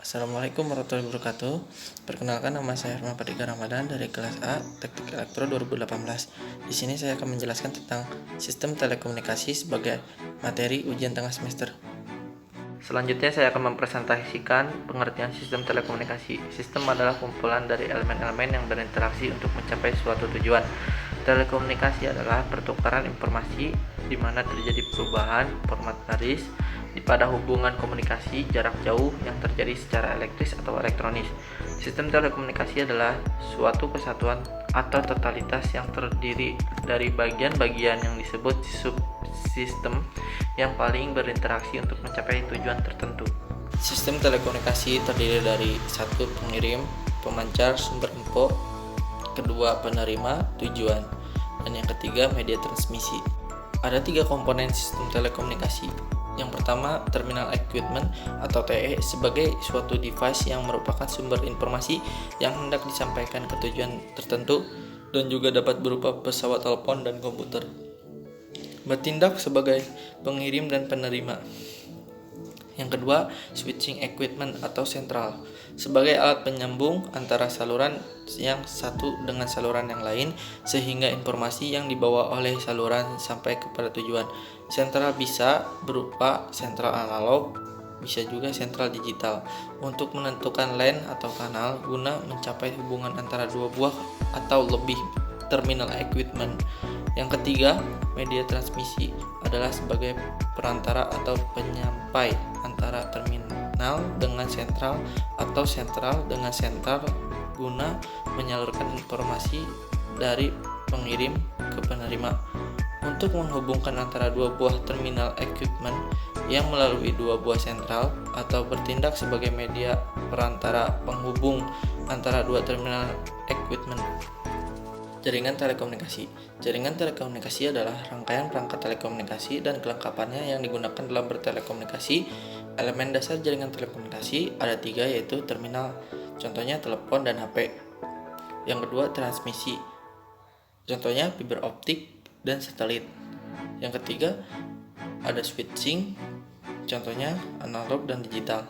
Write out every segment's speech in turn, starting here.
Assalamualaikum warahmatullahi wabarakatuh. Perkenalkan, nama saya Herman Pardika Ramadan dari kelas A Teknik Elektro 2018. Di sini saya akan menjelaskan tentang sistem telekomunikasi sebagai materi ujian tengah semester. Selanjutnya saya akan mempresentasikan pengertian sistem telekomunikasi. Sistem adalah kumpulan dari elemen-elemen yang berinteraksi untuk mencapai suatu tujuan. Telekomunikasi adalah pertukaran informasi di mana terjadi perubahan format baris pada hubungan komunikasi jarak jauh yang terjadi secara elektris atau elektronis. Sistem telekomunikasi adalah suatu kesatuan atau totalitas yang terdiri dari bagian-bagian yang disebut subsistem yang paling berinteraksi untuk mencapai tujuan tertentu. Sistem telekomunikasi terdiri dari satu, pengirim, pemancar sumber info, kedua, penerima tujuan, dan yang ketiga, media transmisi. Ada 3 komponen sistem telekomunikasi. Yang pertama, terminal equipment atau TE sebagai suatu device yang merupakan sumber informasi yang hendak disampaikan ke tujuan tertentu dan juga dapat berupa pesawat telepon dan komputer. Bertindak sebagai pengirim dan penerima. Yang kedua, switching equipment atau sentral sebagai alat penyambung antara saluran yang satu dengan saluran yang lain sehingga informasi yang dibawa oleh saluran sampai kepada tujuan. Sentral bisa berupa sentral analog, bisa juga sentral digital untuk menentukan LAN atau kanal guna mencapai hubungan antara dua buah atau lebih terminal equipment. Yang ketiga, media transmisi adalah sebagai perantara atau penyampai antara terminal dengan sentral atau sentral dengan sentral guna menyalurkan informasi dari pengirim ke penerima. Untuk menghubungkan antara dua buah terminal equipment yang melalui dua buah sentral atau bertindak sebagai media perantara penghubung antara dua terminal equipment. Jaringan telekomunikasi. Jaringan telekomunikasi adalah rangkaian perangkat telekomunikasi dan kelengkapannya yang digunakan dalam bertelekomunikasi. Elemen dasar jaringan telekomunikasi ada 3, yaitu terminal, contohnya telepon dan HP. Yang kedua, transmisi, contohnya fiber optik dan satelit. Yang ketiga, ada switching, contohnya analog dan digital.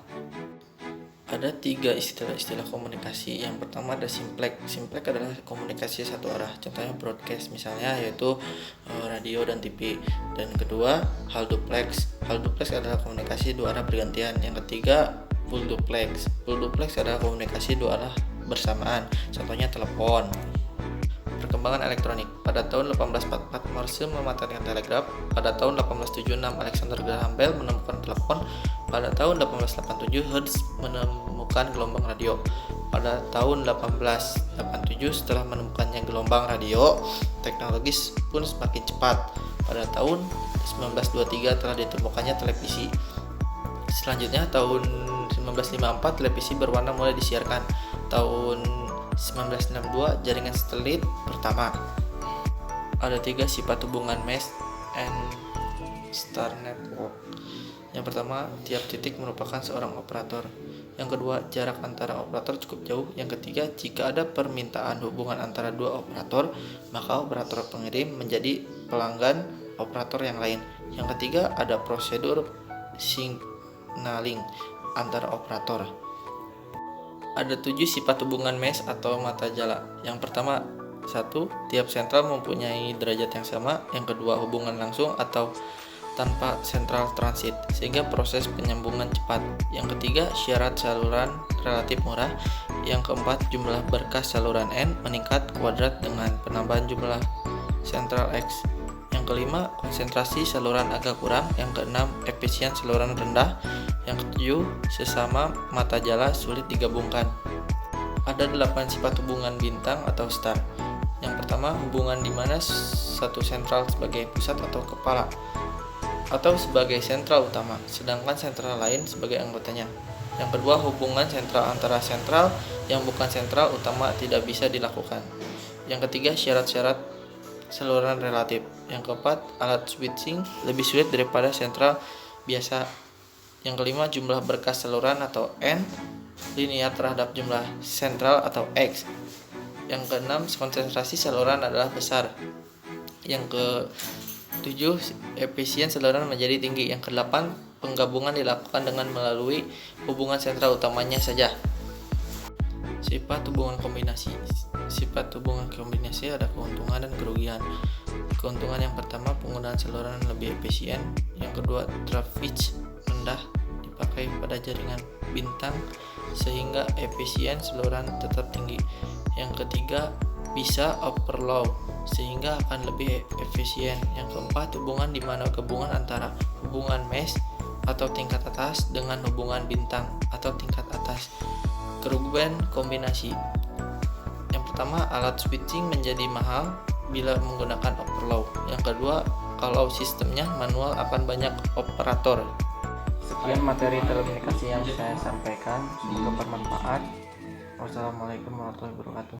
Ada 3 istilah komunikasi. Yang pertama ada simplex. Simplex adalah komunikasi satu arah, contohnya broadcast misalnya, yaitu radio dan TV. Dan kedua, hal duplex. Hal duplex adalah komunikasi dua arah bergantian. Yang ketiga, full duplex. Full duplex adalah komunikasi dua arah bersamaan, contohnya telepon. Perkembangan elektronik. Pada tahun 1844 Morse mematentkan telegraf. Pada tahun 1876 Alexander Graham Bell menemukan telepon. Pada tahun 1887 Hertz menemukan gelombang radio. Pada tahun 1887 setelah menemukannya gelombang radio, teknologis pun semakin cepat. Pada tahun 1923 telah ditemukannya televisi. Selanjutnya tahun 1954 televisi berwarna mulai disiarkan. Tahun 1962 jaringan satelit pertama. Ada 3 sifat hubungan mesh and star network. Yang pertama, tiap titik merupakan seorang operator. Yang kedua, jarak antara operator cukup jauh. Yang ketiga, jika ada permintaan hubungan antara dua operator, maka operator pengirim menjadi pelanggan operator yang lain. Yang ketiga, ada prosedur signaling antara operator. Ada 7 sifat hubungan mesh atau mata jala. Yang pertama, 1. Tiap sentral mempunyai derajat yang sama. Yang kedua, hubungan langsung atau tanpa sentral transit sehingga proses penyambungan cepat. Yang ketiga, syarat saluran relatif murah. Yang keempat, jumlah berkas saluran N meningkat kuadrat dengan penambahan jumlah sentral X. Yang kelima, konsentrasi saluran agak kurang. Yang keenam, efisien saluran rendah. Yang ketujuh, sesama mata jala sulit digabungkan. Ada 8 sifat hubungan bintang atau star. Yang pertama, hubungan di mana satu sentral sebagai pusat atau kepala atau sebagai sentral utama, sedangkan sentral lain sebagai anggotanya. Yang kedua, hubungan sentral antara sentral yang bukan sentral utama tidak bisa dilakukan. Yang ketiga, syarat-syarat saluran relatif. Yang keempat, alat switching lebih sulit daripada sentral biasa. Yang kelima, jumlah berkas saluran atau N linear terhadap jumlah sentral atau X. Yang keenam, konsentrasi saluran adalah besar. Yang ke 7. Efisien saluran menjadi tinggi. Yang ke-8. penggabungan dilakukan dengan melalui hubungan sentral utamanya saja. Sifat hubungan kombinasi. Sifat hubungan kombinasi ada keuntungan dan kerugian. Keuntungan yang pertama, penggunaan saluran lebih efisien. Yang kedua, traffic rendah dipakai pada jaringan bintang sehingga efisien saluran tetap tinggi. Yang ketiga, bisa overload sehingga akan lebih efisien. Yang keempat, hubungan di mana gabungan antara hubungan mesh atau tingkat atas dengan hubungan bintang atau tingkat atas. Kerugian kombinasi. Yang pertama, alat switching menjadi mahal bila menggunakan overload. Yang kedua, kalau sistemnya manual akan banyak operator. Sekian materi telekomunikasi yang saya sampaikan, semoga bermanfaat. Wassalamualaikum warahmatullahi wabarakatuh.